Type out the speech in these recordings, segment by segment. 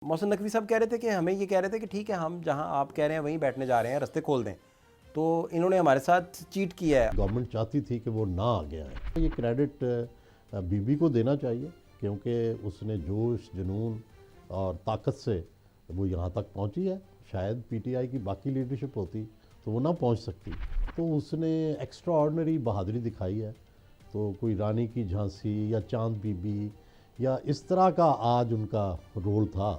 محسن نقوی صاحب کہہ رہے تھے کہ ہمیں یہ کہہ رہے تھے کہ ٹھیک ہے ہم جہاں آپ کہہ رہے ہیں وہیں بیٹھنے جا رہے ہیں، رستے کھول دیں، تو انہوں نے ہمارے ساتھ چیٹ کیا ہے۔ گورنمنٹ چاہتی تھی کہ وہ نہ آگے آئے۔ یہ کریڈٹ بی بی کو دینا چاہیے، کیونکہ اس نے جوش، جنون اور طاقت سے وہ یہاں تک پہنچی ہے۔ شاید پی ٹی آئی کی باقی لیڈرشپ ہوتی تو وہ نہ پہنچ سکتی، تو اس نے ایکسٹرا آرڈنری بہادری دکھائی ہے۔ تو کوئی رانی کی جھانسی یا چاند بی بی یا اس طرح کا آج ان کا رول تھا،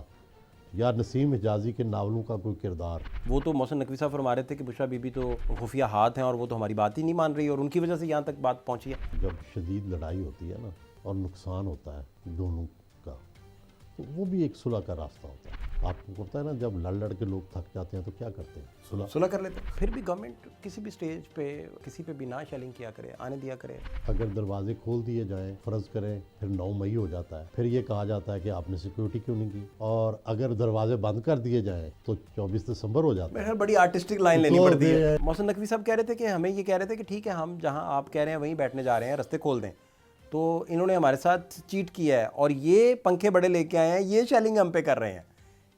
یا نسیم حجازی کے ناولوں کا کوئی کردار۔ وہ تو محسن نقوی صاحب فرما رہے تھے کہ بشریٰ بی بی تو خفیہ ہاتھ ہیں اور وہ تو ہماری بات ہی نہیں مان رہی اور ان کی وجہ سے یہاں تک بات پہنچی ہے۔ جب شدید لڑائی ہوتی ہے نا اور نقصان ہوتا ہے دونوں کا، تو وہ بھی ایک صلح کا راستہ ہوتا ہے۔ آپ کو پتہ ہے نا، جب لڑ لڑ کے لوگ تھک جاتے ہیں تو کیا کرتے ہیں؟ صلح کر لیتے ہیں۔ پھر بھی گورنمنٹ کسی بھی سٹیج پہ کسی پہ بھی نہ شیلنگ کیا کرے، آنے دیا کرے۔ اگر دروازے کھول دیے جائیں، فرض کریں پھر 9 مئی ہو جاتا ہے، پھر یہ کہا جاتا ہے کہ آپ نے سیکیورٹی کیوں نہیں کی، اور اگر دروازے بند کر دیے جائیں تو 24 دسمبر ہو جاتا ہے۔ میرے بڑی آرٹسٹک لائن لینی پڑتی ہے۔ محسن نقوی صاحب کہہ رہے تھے کہ ہمیں یہ کہہ رہے تھے کہ ٹھیک ہے ہم جہاں آپ کہہ رہے ہیں وہیں بیٹھنے جا رہے ہیں، رستے کھول دیں، تو انہوں نے ہمارے ساتھ چیٹ کیا ہے اور یہ پنکھے بڑے لے کے آئے ہیں، یہ شیلنگ ہم پہ کر رہے ہیں۔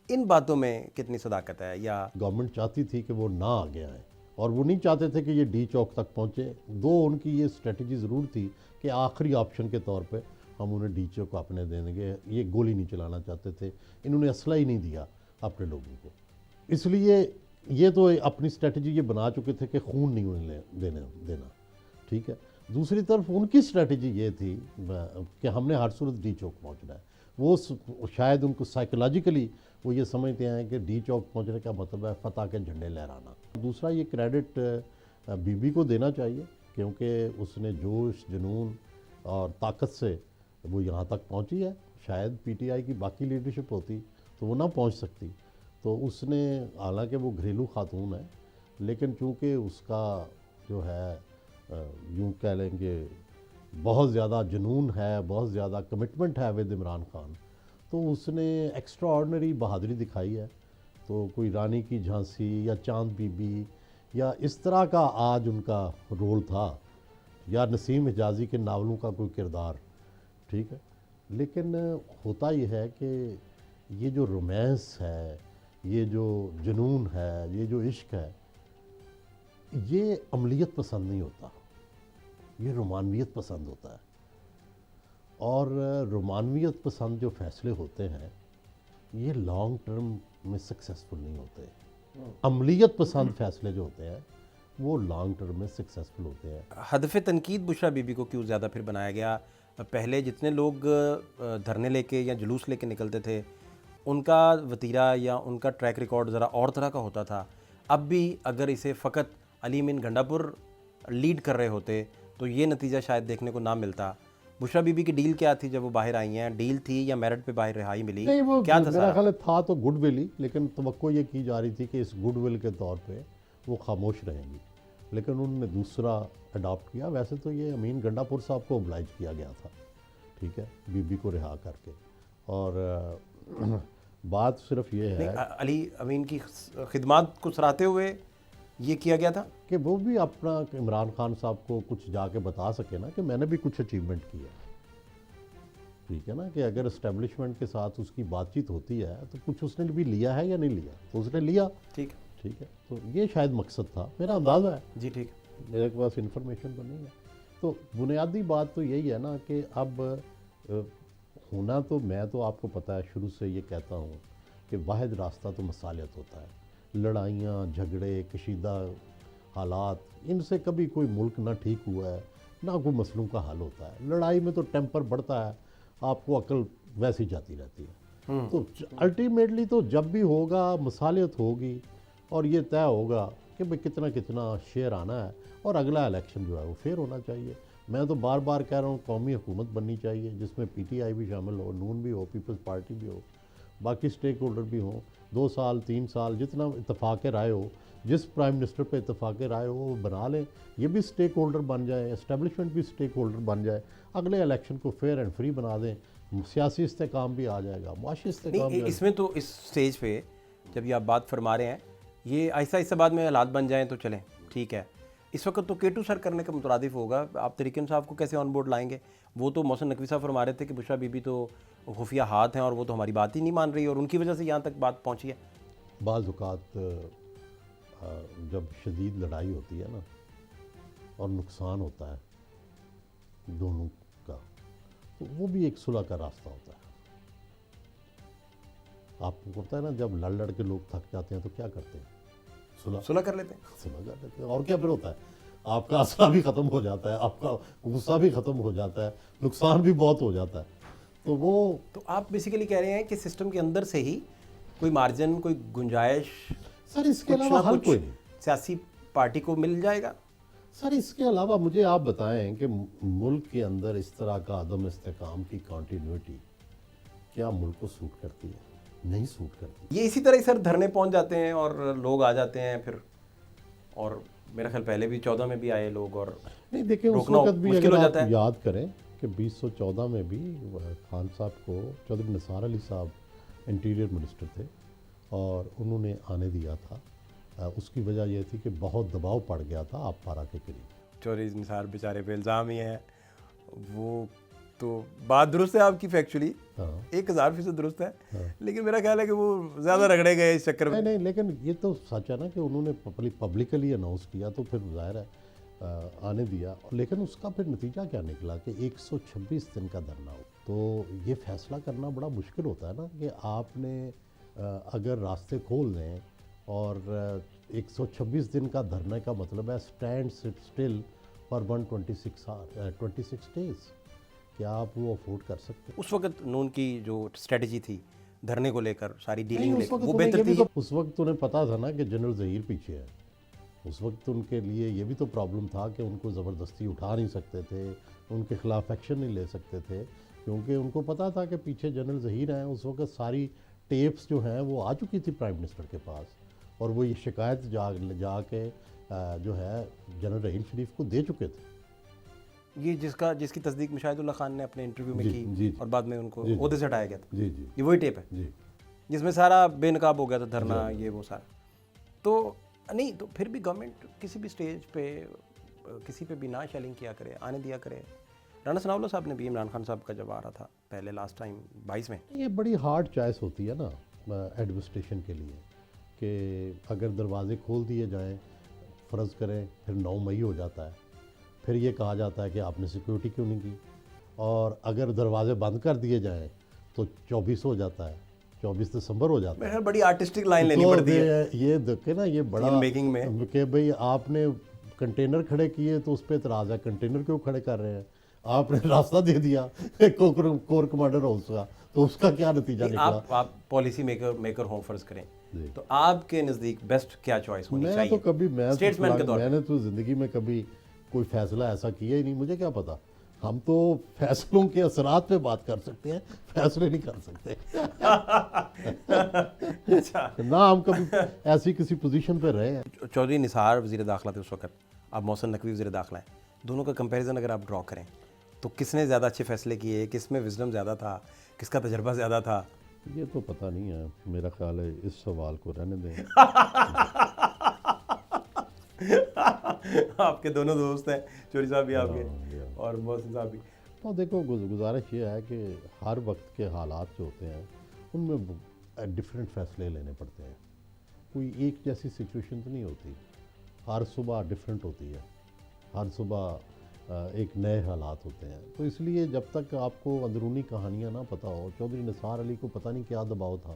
ان باتوں میں کتنی صداقت ہے؟ یا گورنمنٹ چاہتی تھی کہ وہ نہ آگے آئیں، اور وہ نہیں چاہتے تھے کہ یہ ڈی چوک تک پہنچے۔ ان کی یہ اسٹریٹجی ضرور تھی کہ آخری آپشن کے طور پہ ہم انہیں ڈی چوک اپنے دیں گے۔ یہ گولی نہیں چلانا چاہتے تھے، انہوں نے اسلحہ ہی نہیں دیا اپنے لوگوں کو، اس لیے یہ تو اپنی اسٹریٹجی یہ بنا چکے تھے کہ خون نہیں انہیں دینا، ٹھیک ہے۔ دوسری طرف ان کی اسٹریٹجی یہ تھی کہ ہم نے ہر صورت ڈی چوک پہنچنا ہے۔ وہ شاید ان کو سائیکولوجیکلی وہ یہ سمجھتے ہیں کہ ڈی چوک پہنچنے کا مطلب ہے فتح کے جھنڈے لہرانا۔ دوسرا، یہ کریڈٹ بی بی کو دینا چاہیے، کیونکہ اس نے جوش، جنون اور طاقت سے وہ یہاں تک پہنچی ہے۔ شاید پی ٹی آئی کی باقی لیڈرشپ ہوتی تو وہ نہ پہنچ سکتی، تو اس نے، حالانکہ وہ گھریلو خاتون ہے، لیکن چونکہ اس کا جو ہے یوں کہہ لیں کہ بہت زیادہ جنون ہے، بہت زیادہ کمٹمنٹ ہے ود عمران خان، تو اس نے ایکسٹرا آرڈنری بہادری دکھائی ہے۔ تو کوئی رانی کی جھانسی یا چاند بی بی یا اس طرح کا آج ان کا رول تھا، یا نسیم حجازی کے ناولوں کا کوئی کردار، ٹھیک ہے۔ لیکن ہوتا یہ ہے کہ یہ جو رومانس ہے، یہ جو جنون ہے، یہ جو عشق ہے، یہ عملیت پسند نہیں ہوتا، یہ رومانویت پسند ہوتا ہے۔ اور رومانویت پسند جو فیصلے ہوتے ہیں یہ لانگ ٹرم میں سکسیسفل نہیں ہوتے۔ عملیت پسند فیصلے جو ہوتے ہیں وہ لانگ ٹرم میں سکسیسفل ہوتے ہیں۔ ہدف تنقید بشریٰ بی بی کو کیوں زیادہ پھر بنایا گیا؟ پہلے جتنے لوگ دھرنے لے کے یا جلوس لے کے نکلتے تھے، ان کا وتیرہ یا ان کا ٹریک ریکارڈ ذرا اور طرح کا ہوتا تھا۔ اب بھی اگر اسے فقط علی امین گھنڈا پور لیڈ کر رہے ہوتے تو یہ نتیجہ شاید دیکھنے کو نہ ملتا۔ بشریٰ بی بی کی ڈیل کیا تھی جب وہ باہر آئی ہیں؟ ڈیل تھی یا میرٹ پہ باہر رہائی ملی؟ نہیں، وہ کیا تھا میرا خیال تھا تو گڈ ول ہی، لیکن توقع یہ کی جا رہی تھی کہ اس گڈ ول کے طور پہ وہ خاموش رہیں گی، لیکن انہوں نے دوسرا اڈاپٹ کیا۔ ویسے تو یہ امین گنڈا پور صاحب کو اوبلائج کیا گیا تھا، ٹھیک ہے، بی بی کو رہا کر کے۔ اور بات صرف یہ ہے علی امین کی خدمات کو سراہتے ہوئے یہ کیا گیا تھا کہ وہ بھی اپنا عمران خان صاحب کو کچھ جا کے بتا سکے نا کہ میں نے بھی کچھ اچیومنٹ کی ہے، ٹھیک ہے نا، کہ اگر اسٹیبلشمنٹ کے ساتھ اس کی بات چیت ہوتی ہے تو کچھ اس نے بھی لیا ہے یا نہیں لیا، تو اس نے لیا، ٹھیک ہے۔ تو یہ شاید مقصد تھا، میرا اندازہ ہے، جی ٹھیک۔ میرے پاس انفارمیشن تو نہیں ہے۔ تو بنیادی بات تو یہی ہے نا کہ اب ہونا تو، میں تو آپ کو پتہ ہے شروع سے یہ کہتا ہوں کہ واحد راستہ تو مصالحت ہوتا ہے۔ لڑائیاں، جھگڑے، کشیدہ حالات، ان سے کبھی کوئی ملک نہ ٹھیک ہوا ہے، نہ کوئی مسئلوں کا حل ہوتا ہے۔ لڑائی میں تو ٹیمپر بڑھتا ہے، آپ کو عقل ویسی جاتی رہتی ہے۔ تو الٹیمیٹلی تو جب بھی ہوگا مصالحت ہوگی اور یہ طے ہوگا کہ بھئی کتنا شیئر آنا ہے، اور اگلا الیکشن جو ہے وہ فیئر ہونا چاہیے۔ میں تو بار بار کہہ رہا ہوں قومی حکومت بننی چاہیے جس میں پی ٹی آئی بھی شامل ہو، نون بھی ہو، پیپلز پارٹی بھی ہو، باقی سٹیک ہولڈر بھی ہوں۔ 2 سال 3 سال جتنا اتفاق رائے ہو، جس پرائم منسٹر پہ اتفاق رائے ہو وہ بنا لیں، یہ بھی سٹیک ہولڈر بن جائے، اسٹیبلشمنٹ بھی سٹیک ہولڈر بن جائے، اگلے الیکشن کو فیئر اینڈ فری بنا دیں، سیاسی استحکام بھی آ جائے گا، معاشی استحکام بھی۔ اس میں تو اس سٹیج پہ جب یہ آپ بات فرما رہے ہیں، یہ آہستہ آہستہ بعد میں حالات بن جائیں تو چلیں، ٹھیک ہے۔ اس وقت تو کیٹو سر کرنے کا مترادف ہوگا، آپ طریقین صاحب کو کیسے آن بورڈ لائیں گے؟ وہ تو محسن نقوی صاحب فرما رہے تھے کہ بشریٰ بی بی تو خفیہ ہاتھ ہیں اور وہ تو ہماری بات ہی نہیں مان رہی اور ان کی وجہ سے یہاں تک بات پہنچی ہے؟ بعض اوقات جب شدید لڑائی ہوتی ہے نا اور نقصان ہوتا ہے دونوں کا، تو وہ بھی ایک صلح کا راستہ ہوتا ہے. آپ کو پتہ ہے نا جب لڑ کے لوگ تھک جاتے ہیں تو کیا کرتے ہیں؟ صلح کر لیتے ہیں. صلح کر لیتے ہیں. اور کیا پھر ہوتا ہے؟ آپ کا اثر بھی ختم ہو جاتا ہے، آپ کا غصہ بھی ختم ہو جاتا ہے، نقصان بھی بہت ہو جاتا ہے. تو آپ بیسیکلی کہہ رہے ہیں کہ سسٹم کے اندر سے ہی کوئی مارجن، کوئی گنجائش سر اس کے علاوہ حل کوئی نہیں. سیاسی پارٹی کو مل جائے گا؟ سر اس کے علاوہ مجھے آپ بتائیں کہ ملک کے اندر اس طرح کا عدم استحکام کی کنٹینیوٹی کیا ملک کو سوٹ کرتی ہے؟ نہیں سوٹ کرتی. یہ اسی طرح ہی سر دھرنے پہنچ جاتے ہیں اور لوگ آ جاتے ہیں پھر، اور میرا خیال پہلے بھی 14 میں بھی آئے لوگ اور نہیں دیکھیں اس روکنا وقت بھی مشکل اگر ہو آپ جاتا ہے. یاد کریں کہ 2014 میں بھی خان صاحب کو چودھری نثار علی صاحب انٹیریئر منسٹر تھے اور انہوں نے آنے دیا تھا. اس کی وجہ یہ تھی کہ بہت دباؤ پڑ گیا تھا آپ پارا کے قریب. چوری نثار بیچارے پہ الزام ہی ہے، وہ تو بات درست ہے آپ کی فیکچولی، 1000% درست ہے، لیکن میرا خیال ہے کہ وہ زیادہ رگڑے گئے اس چکر میں. نہیں لیکن یہ تو سچ ہے نا کہ انہوں نے پبلکلی اناؤنس کیا تو پھر ظاہر ہے آنے دیا. لیکن اس کا پھر نتیجہ کیا نکلا کہ 126 دن کا دھرنا ہو. تو یہ فیصلہ کرنا بڑا مشکل ہوتا ہے نا کہ آپ نے اگر راستے کھول دیں اور 126 دن کا دھرنے کا مطلب ہے اسٹینڈ اسٹل فار 126 ڈیز. کیا آپ وہ افورڈ کر سکتے ہیں؟ اس وقت نون کی جو اسٹریٹجی تھی دھرنے کو لے کر، ساری ڈیلنگ نہیں، لے اس کر، وقت وہ انہیں بہتر یہ بھی تھی. تو اس وقت انہیں پتا تھا نا کہ جنرل ظہیر پیچھے ہے. اس وقت ان کے لیے یہ بھی تو پرابلم تھا کہ ان کو زبردستی اٹھا نہیں سکتے تھے، ان کے خلاف ایکشن نہیں لے سکتے تھے، کیونکہ ان کو پتا تھا کہ پیچھے جنرل ظہیر ہیں. اس وقت ساری ٹیپس جو ہیں وہ آ چکی تھی پرائم منسٹر کے پاس اور وہ یہ شکایت جا کے جو ہے جنرل رحیم شریف کو دے چکے تھے. یہ جس کی تصدیق مشاہد اللہ خان نے اپنے انٹرویو میں کی اور بعد میں ان کو جی عہدے سے ہٹایا گیا تھا. جی جی یہ وہی ٹیپ ہے جی جس میں سارا بے نقاب ہو گیا تھا دھرنا، یہ وہ سارا. تو نہیں، تو پھر بھی گورنمنٹ کسی بھی سٹیج پہ کسی پہ بھی نہ شیلنگ کیا کرے، آنے دیا کرے. رانا ثناء اللہ صاحب نے بھی عمران خان صاحب کا جب آ رہا تھا پہلے لاسٹ ٹائم 22 میں، یہ بڑی ہارڈ چوائس ہوتی ہے نا ایڈمنسٹریشن کے لیے کہ اگر دروازے کھول دیے جائیں، فرض کریں پھر 9 مئی ہو جاتا ہے، پھر یہ کہا جاتا ہے کہ آپ نے سیکیورٹی کیوں نہیں کی، اور اگر دروازے بند کر دیے جائیں تو 24 ہو جاتا ہے، 24 دسمبر ہو جاتا ہے. بڑی آرٹسٹک لائن لینی تو پڑتی ہے یہ دیکھیں نا، یہ بڑا میکنگ میں کہ بھئی آپ نے کنٹینر کھڑے کیے تو اس پہ اعتراض ہے، کنٹینر کیوں کھڑے کر رہے ہیں؟ آپ نے راستہ دے دیا کور کمانڈر ہاؤس کا، تو اس کا کیا نتیجہ نکلا؟ آپ پالیسی میکر ہوں فرض کریں تو آپ کے نزدیک بیسٹ کیا چوائس ہونی چاہیے؟ میں تو کبھی اسٹیٹسمین کے طور میں نے تو زندگی میں کبھی کوئی فیصلہ ایسا کیا ہی نہیں. مجھے کیا پتا، ہم تو فیصلوں کے اثرات پہ بات کر سکتے ہیں، فیصلے نہیں کر سکتے. نہ ہم کبھی ایسی کسی پوزیشن پہ رہے ہیں. چودھری نثار وزیر داخلہ تھے اس وقت، اب محسن نقوی وزیر داخلہ ہیں، دونوں کا کمپیریزن اگر آپ ڈرا کریں تو کس نے زیادہ اچھے فیصلے کیے، کس میں وزڈم زیادہ تھا، کس کا تجربہ زیادہ تھا؟ یہ تو پتہ نہیں ہے، میرا خیال ہے اس سوال کو رہنے دیں. آپ کے دونوں دوست ہیں، چوری صاحب بھی آپ کے اور محسن صاحب بھی. تو دیکھو گزارش یہ ہے کہ ہر وقت کے حالات جو ہوتے ہیں ان میں ڈفرینٹ فیصلے لینے پڑتے ہیں. کوئی ایک جیسی سچویشن تو نہیں ہوتی، ہر صبح ڈفرینٹ ہوتی ہے، ہر صبح ایک نئے حالات ہوتے ہیں. تو اس لیے جب تک آپ کو اندرونی کہانیاں نہ پتہ ہو، چودھری نثار علی کو پتہ نہیں کیا دباؤ تھا،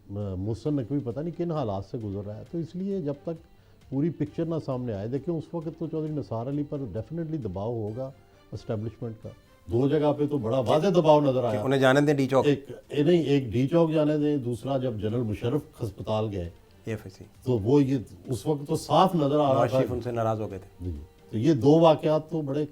محسن نقوی پتہ نہیں کن حالات سے گزر رہا ہے، تو اس لیے جب تک پوری پکچر نہ سامنے آئے، دیکھیں اس وقت تو چودھری نثار علی پر ڈیفینیٹلی دباؤ ہوگا اسٹیبلشمنٹ کا. 2 جگہ پہ تو بڑا واضح دباؤ نظر آیا. انہیں جانے دیں ڈی چوک، ایک ڈی چوک جانے دیں، دوسرا جب جنرل مشرف ہسپتال گئے AFIC، تو وہ یہ اس وقت تو صاف نظر آ رہا تھا. ان سے ناراض ہو گئے تھے. تو یہ 2 واقعات تو بڑے